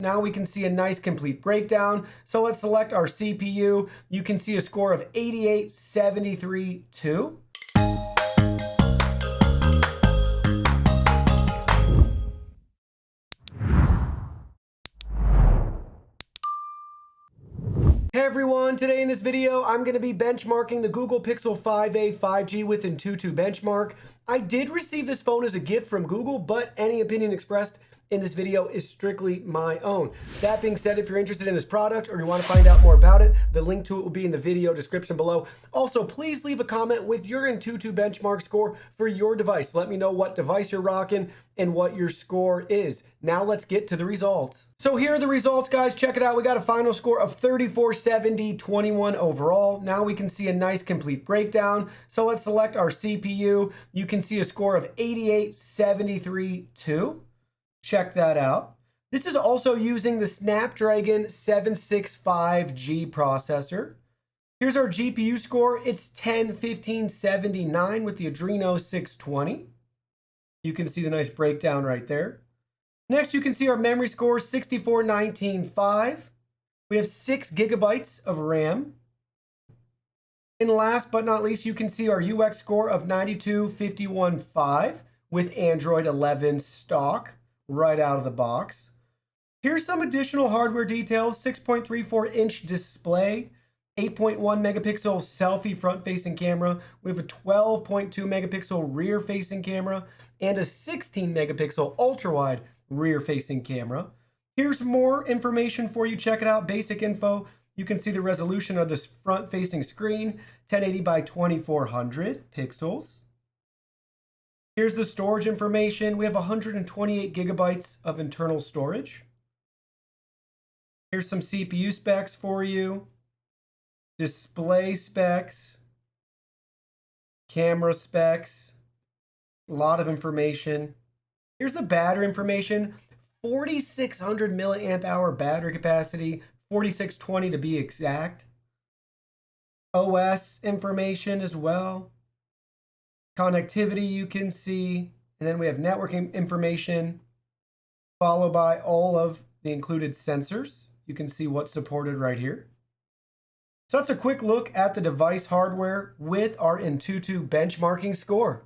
Now we can see a nice complete breakdown. So let's select our CPU. You can see a score of 8873.2. Hey everyone, today in this video, I'm going to be benchmarking the Google Pixel 5a 5G with Antutu benchmark. I did receive this phone as a gift from Google, but any opinion expressed in this video is strictly my own. That being said, if you're interested in this product or you want to find out more about it, the link to it will be in the video description below. Also, please leave a comment with your Antutu benchmark score for your device. Let me know what device you're rocking and what your score is. Now let's get to the results. So here are the results, guys. Check it out. We got a final score of 3470.21 overall. Now we can see a nice complete breakdown. So let's select our CPU. You can see a score of 8873.2. Check that out. This is also using the Snapdragon 765G processor. Here's our GPU score. It's 101579 with the Adreno 620. You can see the nice breakdown right there. Next, you can see our memory score, 6419.5. We have 6 gigabytes of RAM. And last but not least, you can see our UX score of 9251.5 with Android 11 stock right out of the box. Here's some additional hardware details: 6.34-inch display, 8.1 megapixel selfie front-facing camera. We have a 12.2 megapixel rear-facing camera and a 16 megapixel ultra-wide rear-facing camera. Here's more information for you. Check it out. Basic info. You can see the resolution of this front-facing screen, 1080 by 2400 pixels. Here's the storage information. We have 128 gigabytes of internal storage. Here's some CPU specs for you. Display specs. Camera specs. A lot of information. Here's the battery information. 4,600 milliamp hour battery capacity. 4620 to be exact. OS information as well. Connectivity you can see, and then we have networking information, followed by all of the included sensors. You can see what's supported right here. So that's a quick look at the device hardware with our Antutu benchmarking score.